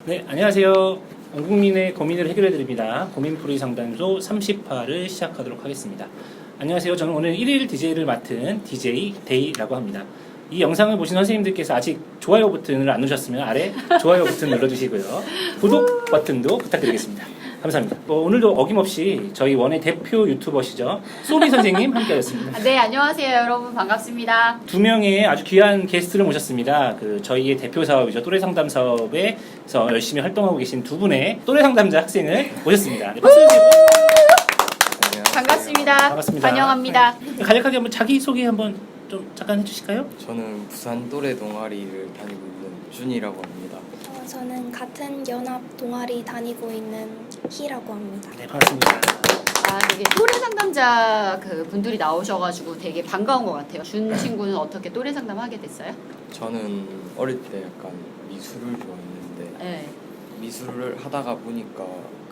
네, 안녕하세요. 온 국민의 고민을 해결해드립니다. 고민풀이 상담소 30화를 시작하도록 하겠습니다. 안녕하세요. 저는 오늘 1일 DJ를 맡은 DJ 데이라고 합니다. 이 영상을 보신 선생님들께서 아직 좋아요 버튼을 안 누르셨으면 아래 좋아요 버튼 눌러주시고요. 구독 버튼도 부탁드리겠습니다. 감사합니다. 오늘도 어김없이 저희 원의 대표 유튜버시죠. 소미 선생님 함께하셨습니다. 네, 안녕하세요. 여러분 반갑습니다. 두 명의 아주 귀한 게스트를 모셨습니다. 저희의 대표 사업이죠. 또래 상담 사업에서 열심히 활동하고 계신 두 분의 또래 상담자 학생을 모셨습니다. 네, 박수 주시고. 반갑습니다. 반갑습니다. 환영합니다. 네. 간략하게 한번 자기소개 한번 좀 잠깐 해주실까요? 저는 부산 또래 동아리를 다니고 있는 준이라고 합니다. 저는 같은 연합 동아리 다니고 있는 희라고 합니다. 네, 반갑습니다. 되게 또래 상담자 분들이 나오셔가지고 되게 반가운 것 같아요. 준 친구는 어떻게 또래 상담하게 됐어요? 저는 어릴 때 약간 미술을 좋아했는데 네. 미술을 하다가 보니까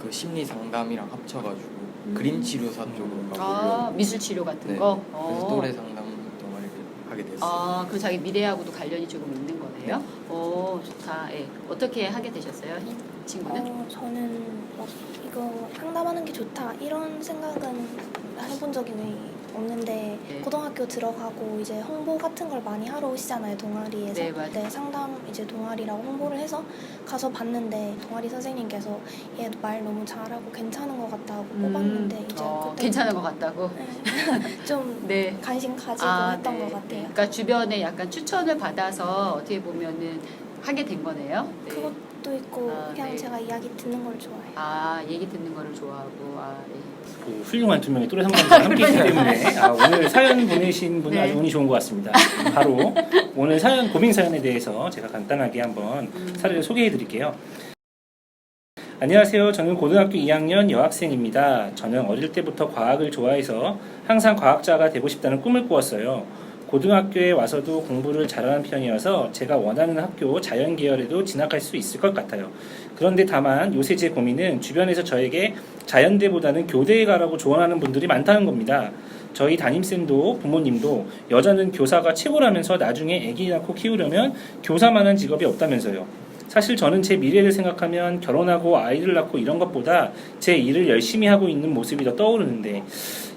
그 심리 상담이랑 합쳐가지고 그림 치료사 쪽으로 가보려고 미술 치료 같은 네. 거? 그래서 또래 상담 동아리를 하게 됐어요. 그럼 자기 미래하고도 관련이 조금 있는 거네요? 좋다. 예. 어떻게 하게 되셨어요? 이 친구는? 저는 이거 상담하는 게 좋다 이런 생각은 해본 적이 없는데 네. 고등학교 들어가고 이제 홍보 같은 걸 많이 하러 오시잖아요, 동아리에서. 네, 맞아요. 상담 이제 동아리라고 홍보를 해서 가서 봤는데 동아리 선생님께서 얘 말 너무 잘하고 괜찮은 것 같다고 뽑았는데 이제 그때 괜찮은 것 같다고? 좀 네. 관심 가지고 했던 것 같아요. 그러니까 주변에 약간 추천을 받아서 어떻게 보면은 하게 된 거네요. 네. 그것도 있고 그냥 네. 제가 이야기 듣는 걸 좋아해요. 얘기 듣는 거를 좋아하고. 훌륭한 두 명의 또래 상담자가 함께 있기 때문에 오늘 사연 보내신 분은 네. 아주 운이 좋은 것 같습니다. 바로 오늘 고민 사연에 대해서 제가 간단하게 한번 사례를 소개해 드릴게요. 안녕하세요. 저는 고등학교 2학년 여학생입니다. 저는 어릴 때부터 과학을 좋아해서 항상 과학자가 되고 싶다는 꿈을 꾸었어요. 고등학교에 와서도 공부를 잘하는 편이어서 제가 원하는 학교 자연 계열에도 진학할 수 있을 것 같아요. 그런데 다만 요새 제 고민은 주변에서 저에게 자연대보다는 교대에 가라고 조언하는 분들이 많다는 겁니다. 저희 담임쌤도 부모님도 여자는 교사가 최고라면서 나중에 아기 낳고 키우려면 교사만한 직업이 없다면서요. 사실 저는 제 미래를 생각하면 결혼하고 아이를 낳고 이런 것보다 제 일을 열심히 하고 있는 모습이 더 떠오르는데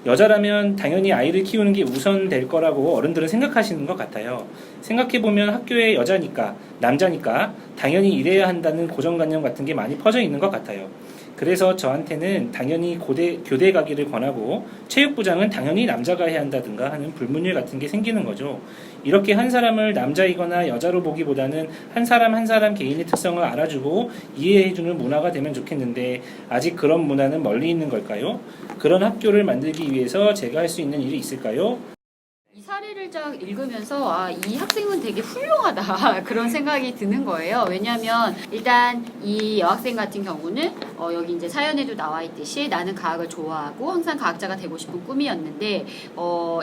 여자라면 당연히 아이를 키우는 게 우선될 거라고 어른들은 생각하시는 것 같아요. 생각해보면 학교에 여자니까 남자니까 당연히 일해야 한다는 고정관념 같은 게 많이 퍼져 있는 것 같아요. 그래서 저한테는 당연히 교대 가기를 권하고 체육부장은 당연히 남자가 해야 한다든가 하는 불문율 같은 게 생기는 거죠. 이렇게 한 사람을 남자이거나 여자로 보기보다는 한 사람 개인의 특성을 알아주고 이해해주는 문화가 되면 좋겠는데 아직 그런 문화는 멀리 있는 걸까요? 그런 학교를 만들기 위해서 제가 할 수 있는 일이 있을까요? 이 사례를 쫙 읽으면서 이 학생은 되게 훌륭하다 그런 생각이 드는 거예요. 왜냐하면 일단 이 여학생 같은 경우는 여기 이제 사연에도 나와 있듯이 나는 과학을 좋아하고 항상 과학자가 되고 싶은 꿈이었는데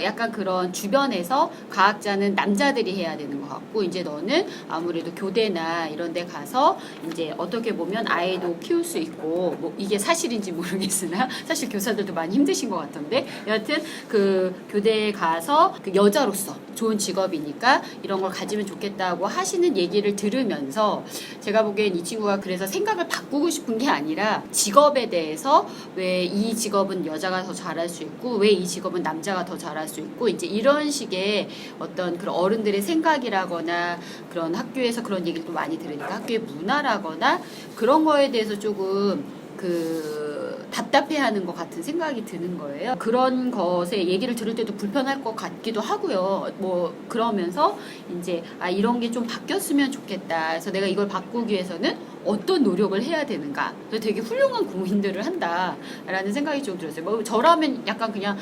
약간 그런 주변에서 과학자는 남자들이 해야 되는 것 같고 이제 너는 아무래도 교대나 이런 데 가서 이제 어떻게 보면 아이도 키울 수 있고 뭐 이게 사실인지 모르겠으나 사실 교사들도 많이 힘드신 것 같던데 여하튼 그 교대에 가서 그 여자로서 좋은 직업이니까 이런 걸 가지면 좋겠다고 하시는 얘기를 들으면서 제가 보기엔 이 친구가 그래서 생각을 바꾸고 싶은 게 아니라 직업에 대해서 왜 이 직업은 여자가 더 잘할 수 있고 왜 이 직업은 남자가 더 잘할 수 있고 이제 이런 식의 어떤 그런 어른들의 생각이라거나 그런 학교에서 그런 얘기를 또 많이 들으니까 학교의 문화라거나 그런 거에 대해서 조금 답답해하는 것 같은 생각이 드는 거예요. 그런 것에 얘기를 들을 때도 불편할 것 같기도 하고요. 뭐 그러면서 이제 이런 게 좀 바뀌었으면 좋겠다. 그래서 내가 이걸 바꾸기 위해서는 어떤 노력을 해야 되는가. 그래서 되게 훌륭한 고민들을 한다라는 생각이 좀 들었어요. 뭐 저라면 약간 그냥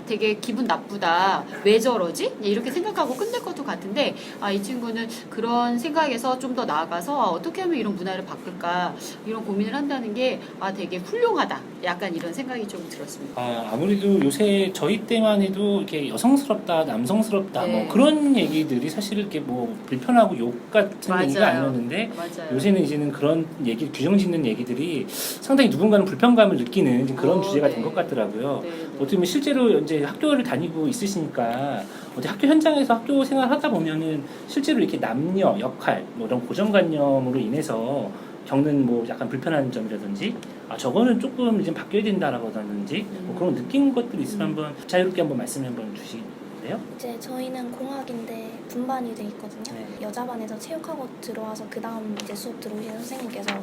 되게 기분 나쁘다. 왜 저러지? 이렇게 생각하고 끝낼 것도 같은데 이 친구는 그런 생각에서 좀 더 나아가서 어떻게 하면 이런 문화를 바꿀까 이런 고민을 한다는 게 되게 훌륭하다. 약간 이런 생각이 좀 들었습니다. 아무래도 요새 저희 때만 해도 이렇게 여성스럽다, 남성스럽다, 네. 뭐 그런 얘기들이 사실 이렇게 뭐 불편하고 욕 같은 얘기가 아니었는데 맞아요. 요새는 이제는 그런 얘기, 규정 짓는 얘기들이 상당히 누군가는 불편감을 느끼는 지금 그런 주제가 네. 된 것 같더라고요. 네, 네. 어떻게 보면 실제로 이제 학교를 다니고 있으시니까 어디 학교 현장에서 학교 생활 하다 보면은 실제로 이렇게 남녀 역할 뭐 이런 고정관념으로 인해서 겪는 뭐 약간 불편한 점이라든지 아 저거는 조금 이제 바뀌어야 된다라고든지 뭐 그런 느낀 것들이 있으면 한번 자유롭게 한번 말씀 한번 주시겠어요? 이제 저희는 공학인데 분반이 돼 있거든요. 네. 여자반에서 체육하고 들어와서 그 다음 이제 수업 들어오신 선생님께서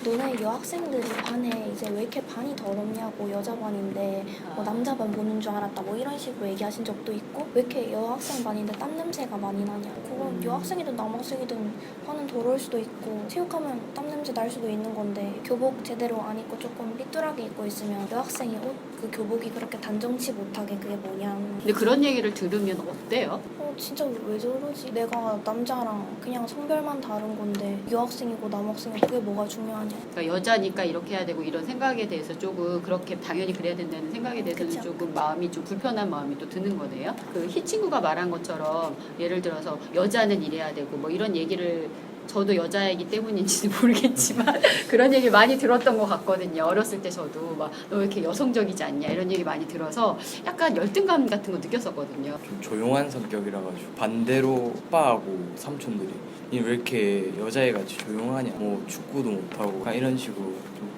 너네 여학생들이 반에 이제 왜 이렇게 반이 더럽냐고 여자반인데 뭐 남자반 보는 줄 알았다 뭐 이런 식으로 얘기하신 적도 있고 왜 이렇게 여학생 반인데 땀 냄새가 많이 나냐 그건 여학생이든 남학생이든 반은 더러울 수도 있고 체육하면 땀 냄새 날 수도 있는 건데 교복 제대로 안 입고 조금 삐뚤하게 입고 있으면 여학생이 그 교복이 그렇게 단정치 못하게 그게 뭐냐 근데 그런 얘기를 들으면 어때요? 진짜 왜 저러지? 내가 남자랑 그냥 성별만 다른 건데 여학생이고 남학생이고 그게 뭐가 중요하냐? 그러니까 여자니까 이렇게 해야 되고 이런 생각에 대해서 조금 그렇게 당연히 그래야 된다는 생각에 대해서는 그쵸. 조금 마음이 좀 불편한 마음이 또 드는 거네요. 그 희 친구가 말한 것처럼 예를 들어서 여자는 이래야 되고 뭐 이런 얘기를 저도 여자이기 때문인지는 모르겠지만 그런 얘기 많이 들었던 것 같거든요. 어렸을 때 저도 막 너 왜 이렇게 여성적이지 않냐 이런 얘기 많이 들어서 약간 열등감 같은 거 느꼈었거든요. 좀 조용한 성격이라 가지고 반대로 오빠하고 삼촌들이 니 왜 이렇게 여자애같이 조용하냐 뭐 축구도 못하고 이런 식으로 좀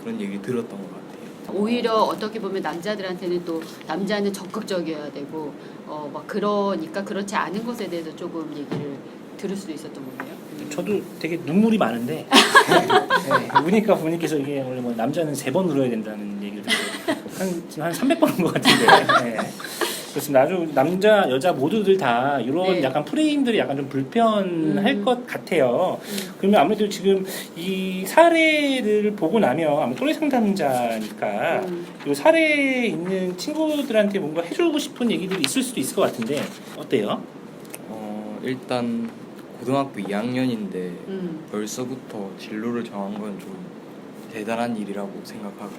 그런 얘기 들었던 것 같아요. 오히려 어떻게 보면 남자들한테는 또 남자는 적극적이어야 되고 막 그러니까 그렇지 않은 것에 대해서 조금 얘기를 들을 수도 있었던 거예요. 저도 되게 눈물이 많은데 네, 우니까 부모님께서 이게 원래 뭐 남자는 3번 울어야 된다는 얘기를 듣고 지금 한 300번 온 것 같은데 네. 그렇습니다. 아주 남자 여자 모두들 다 이런 네. 약간 프레임들이 약간 좀 불편할 것 같아요. 그러면 아무래도 지금 이 사례를 보고 나면 아무 또래 상담자니까 이 사례에 있는 친구들한테 뭔가 해주고 싶은 얘기들이 있을 수도 있을 것 같은데 어때요? 일단 고등학교 2학년인데 벌써부터 진로를 정한 건 좀 대단한 일이라고 생각하고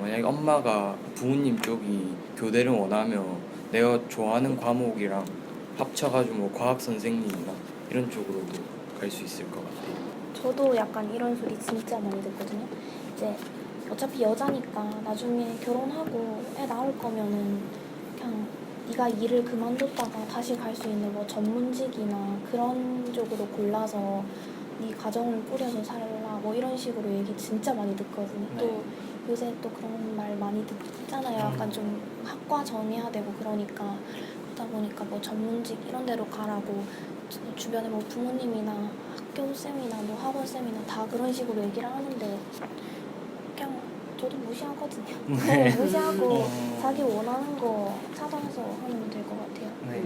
만약에 엄마가 부모님 쪽이 교대를 원하면 내가 좋아하는 과목이랑 합쳐가지고 뭐 과학 선생님이나 이런 쪽으로도 갈 수 있을 것 같아요. 저도 약간 이런 소리 진짜 많이 듣거든요. 이제 어차피 여자니까 나중에 결혼하고 애 낳을 거면은 그냥 네가 일을 그만뒀다가 다시 갈 수 있는 뭐 전문직이나 그런 쪽으로 골라서 네 가정을 꾸려서 살라 뭐 이런 식으로 얘기 진짜 많이 듣거든요. 네. 또 요새 또 그런 말 많이 듣잖아요. 약간 좀 학과 정해야 되고 그러니까 그러다 보니까 뭐 전문직 이런 데로 가라고 주변에 뭐 부모님이나 학교 쌤이나 뭐 학원 쌤이나 다 그런 식으로 얘기를 하는데 그냥 저도 무시하거든요. 네. 무시하고 자기 원하는 거 찾아서 하면 될 것 같아요. 네.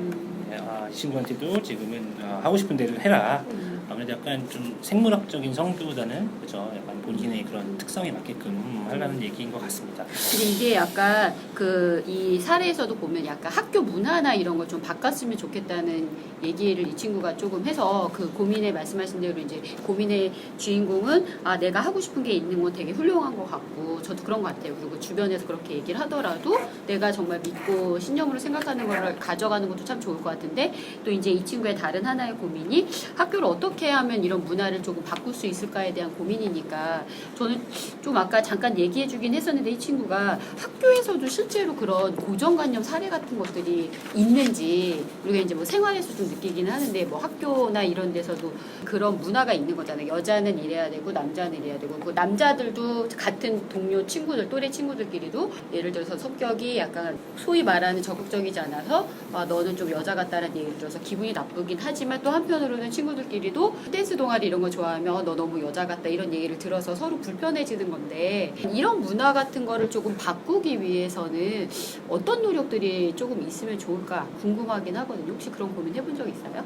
이 친구한테도 지금은 하고 싶은 대로 해라. 아무래도 약간 좀 생물학적인 성교보다는 그죠? 약간 본인의 그런 특성에 맞게끔 하려는 얘기인 것 같습니다. 근데 이게 약간 그 이 사례에서도 보면 약간 학교 문화나 이런 걸 좀 바꿨으면 좋겠다는 얘기를 이 친구가 조금 해서 그 고민에 말씀하신 대로 이제 고민의 주인공은 내가 하고 싶은 게 있는 건 되게 훌륭한 것 같고 저도 그런 것 같아요. 그리고 주변에서 그렇게 얘기를 하더라도 내가 정말 믿고 신념으로 생각하는 걸 가져가는 것도 참 좋을 것 같은데 또 이제 이 친구의 다른 하나의 고민이 학교를 어떻게 하면 이런 문화를 조금 바꿀 수 있을까에 대한 고민이니까 저는 좀 아까 잠깐 얘기해 주긴 했었는데 이 친구가 학교에서도 실제로 그런 고정관념 사례 같은 것들이 있는지 우리가 이제 뭐 생활에서 좀 느끼긴 하는데 뭐 학교나 이런 데서도 그런 문화가 있는 거잖아요. 여자는 이래야 되고 남자는 이래야 되고 그 남자들도 같은 동료 친구들 또래 친구들끼리도 예를 들어서 성격이 약간 소위 말하는 적극적이지 않아서 너는 좀 여자 같다는 얘기를 들어서 기분이 나쁘긴 하지만 또 한편으로는 친구들끼리도 댄스 동아리 이런 거 좋아하면 너 너무 여자 같다 이런 얘기를 들어서 서로 불편해지는 건데 이런 문화 같은 거를 조금 바꾸기 위해서는 어떤 노력들이 조금 있으면 좋을까 궁금하긴 하거든요. 혹시 그런 고민 해본 적 있어요?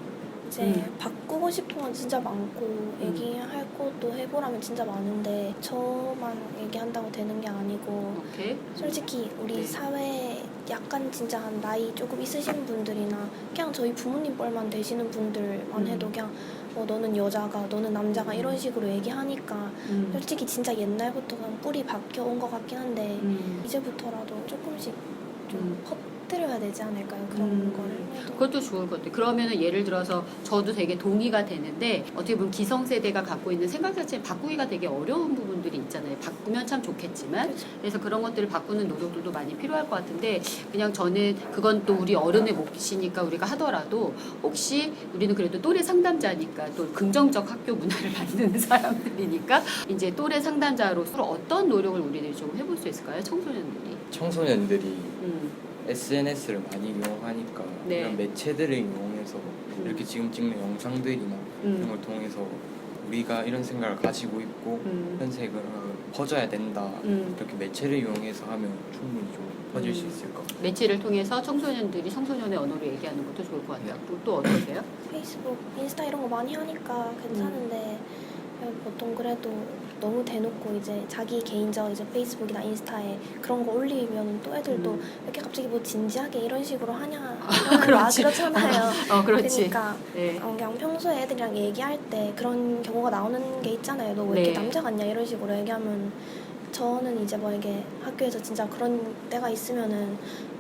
이제 바꾸고 싶은 건 진짜 많고 얘기할 것도 해보라면 진짜 많은데 저만 얘기한다고 되는 게 아니고 오케이. 솔직히 우리 사회에 약간 진짜 한 나이 조금 있으신 분들이나 그냥 저희 부모님 뻘만 되시는 분들만 해도 그냥 너는 여자가 너는 남자가 이런 식으로 얘기하니까 솔직히 진짜 옛날부터 그냥 뿌리 박혀온 것 같긴 한데 이제부터라도 조금씩 좀 깨뜨려야 되지 않을까요? 그런 거를 해도. 그것도 좋을 것 같아요. 그러면은 예를 들어서 저도 되게 동의가 되는데 어떻게 보면 기성세대가 갖고 있는 생각 자체는 바꾸기가 되게 어려운 부분들이 있잖아요. 바꾸면 참 좋겠지만 그렇죠. 그래서 그런 것들을 바꾸는 노력들도 많이 필요할 것 같은데 그냥 저는 그건 또 우리 어른의 몫이니까 우리가 하더라도 혹시 우리는 그래도 또래 상담자니까 또 긍정적 학교 문화를 만드는 사람들이니까 이제 또래 상담자로서 어떤 노력을 우리들이 좀 해볼 수 있을까요? 청소년들이. 청소년들이 음. SNS를 많이 이용하니까 네. 그런 매체들을 이용해서 이렇게 지금 찍는 영상들이나 이런 음. 걸 통해서 우리가 이런 생각을 가지고 있고 현색을 퍼져야 된다 이렇게 매체를 이용해서 하면 충분히 좀 퍼질 수 있을 것 같아요. 매체를 통해서 청소년들이 청소년의 언어로 얘기하는 것도 좋을 것 같아요. 또 어떠세요? 페이스북, 인스타 이런 거 많이 하니까 괜찮은데 보통 그래도 너무 대놓고 이제 자기 개인적 이제 페이스북이나 인스타에 그런 거 올리면 또 애들도 이렇게 갑자기 뭐 진지하게 이런 식으로 하냐 그렇지. 그렇잖아요. 그렇지. 그러니까 네. 그냥 평소에 애들이랑 얘기할 때 그런 경우가 나오는 게 있잖아요. 너 왜 네. 이렇게 남자 같냐 이런 식으로 얘기하면 저는 이제 뭐 이게 학교에서 진짜 그런 때가 있으면은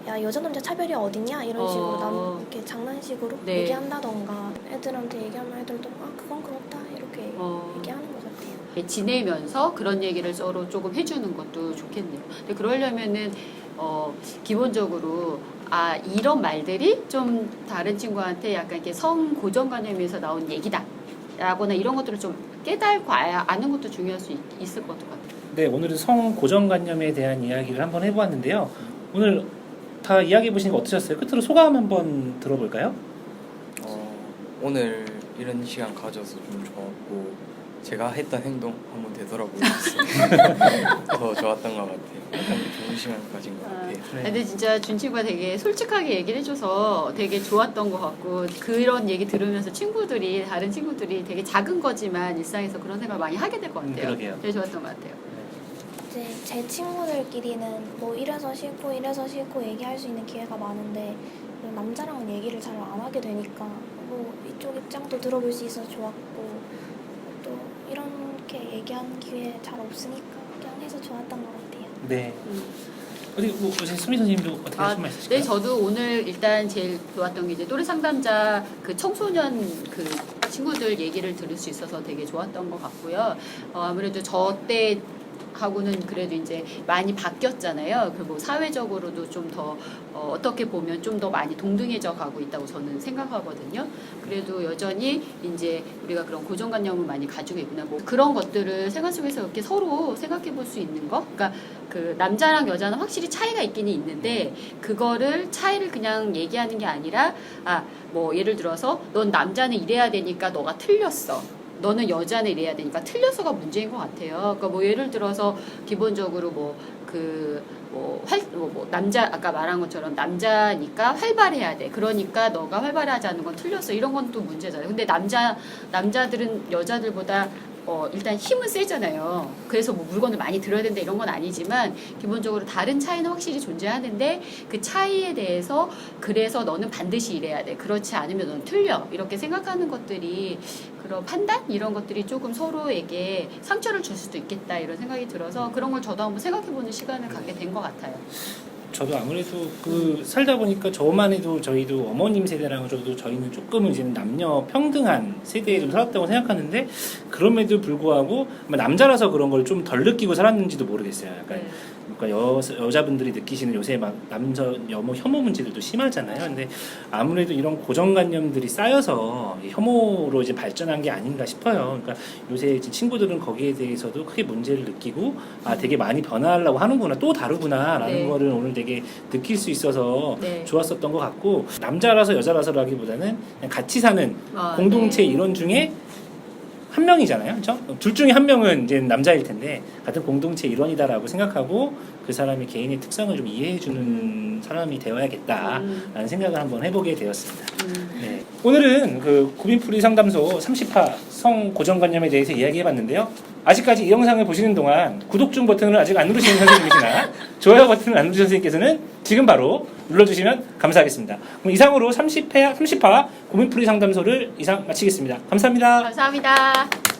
야 여자 남자 차별이 어딨냐 이런 식으로 이렇게 장난식으로 네. 얘기한다던가 애들한테 얘기하면 애들도 그건 그렇다 이렇게 얘기하는 것 같아요. 지내면서 그런 얘기를 서로 조금 해주는 것도 좋겠네요. 근데 그러려면은 기본적으로 이런 말들이 좀 다른 친구한테 약간 이렇게 성 고정관념에서 나온 얘기다 라거나 이런 것들을 좀 깨달고 아는 것도 중요할 수 있을 것 같아요. 네, 오늘은 성 고정관념에 대한 이야기를 한번 해보았는데요. 오늘 다 이야기해 보시는 거 어떠셨어요? 끝으로 소감 한번 들어볼까요? 오늘 이런 시간 가져서 좀 좋았고 제가 했던 행동 한번 되돌아보겠습니다. 더 좋았던 것 같아요. 약간 좋은 시간 가진 것 같아요. 네. 근데 진짜 준 친구가 되게 솔직하게 얘기를 해줘서 되게 좋았던 것 같고 그런 얘기 들으면서 다른 친구들이 되게 작은 거지만 일상에서 그런 생각을 많이 하게 될 것 같아요. 그러게요. 되게 좋았던 것 같아요. 이제 제 친구들끼리는 뭐 이래서 싫고 얘기할 수 있는 기회가 많은데 남자랑은 얘기를 잘 안 하게 되니까 뭐 이쪽 입장도 들어볼 수 있어서 좋았고 또 이렇게 얘기하는 기회 잘 없으니까 그냥 해서 좋았던 것 같아요. 네. 어디 뭐 수미 선생님도 어떻게 하실 말 있으실까요? 네, 저도 오늘 일단 제일 좋았던 게 이제 또래 상담자 그 청소년 그 친구들 얘기를 들을 수 있어서 되게 좋았던 것 같고요. 아무래도 저 때 하고는 그래도 이제 많이 바뀌었잖아요. 그리고 사회적으로도 좀 더 어떻게 보면 좀 더 많이 동등해져 가고 있다고 저는 생각하거든요. 그래도 여전히 이제 우리가 그런 고정관념을 많이 가지고 있구나. 뭐 그런 것들을 생활 속에서 이렇게 서로 생각해 볼 수 있는 거. 그러니까 그 남자랑 여자는 확실히 차이가 있기는 있는데 그거를 차이를 그냥 얘기하는 게 아니라 뭐 예를 들어서 넌 남자는 이래야 되니까 너가 틀렸어. 너는 여자는 이래야 되니까 틀려서가 문제인 것 같아요. 그러니까 뭐 예를 들어서 기본적으로 남자 아까 말한 것처럼 남자니까 활발해야 돼. 그러니까 너가 활발하지 않은 건 틀렸어. 이런 건 또 문제잖아요. 근데 남자들은 여자들보다 일단 힘은 세잖아요. 그래서 뭐 물건을 많이 들어야 된다 이런 건 아니지만 기본적으로 다른 차이는 확실히 존재하는데 그 차이에 대해서 그래서 너는 반드시 이래야 돼. 그렇지 않으면 너는 틀려. 이렇게 생각하는 것들이 그런 판단 이런 것들이 조금 서로에게 상처를 줄 수도 있겠다 이런 생각이 들어서 그런 걸 저도 한번 생각해보는 시간을 갖게 된 것 같아요. 저도 아무래도 살다 보니까 저만 해도 저희도 어머님 세대랑 저희는 조금은 이제 남녀 평등한 세대에 좀 살았다고 생각하는데 그럼에도 불구하고 남자라서 그런 걸 좀 덜 느끼고 살았는지도 모르겠어요. 약간 그러니까 여자분들이 느끼시는 요새 막 여모 혐오 문제들도 심하잖아요. 근데 아무래도 이런 고정관념들이 쌓여서 혐오로 이제 발전한 게 아닌가 싶어요. 그러니까 요새 이제 친구들은 거기에 대해서도 크게 문제를 느끼고 되게 많이 변화하려고 하는구나, 또 다르구나라는 거를 오늘 되게 느낄 수 있어서 좋았었던 것 같고 남자라서 여자라서라기보다는 그냥 같이 사는 공동체 일원 중에 한 명이잖아요. 그렇죠? 둘 중에 한 명은 이제 남자일 텐데 같은 공동체 일원이다라고 생각하고 그 사람의 개인의 특성을 좀 이해해주는 사람이 되어야겠다라는 생각을 한번 해보게 되었습니다. 네. 오늘은 그 고민풀이 상담소 30화 성 고정관념에 대해서 이야기해봤는데요. 아직까지 이 영상을 보시는 동안 구독 중 버튼을 아직 안 누르시는 선생님이시나 좋아요 버튼을 안 누르신 선생님께서는 지금 바로 눌러주시면 감사하겠습니다. 그럼 이상으로 30화 고민풀이 상담소를 이상 마치겠습니다. 감사합니다. 감사합니다.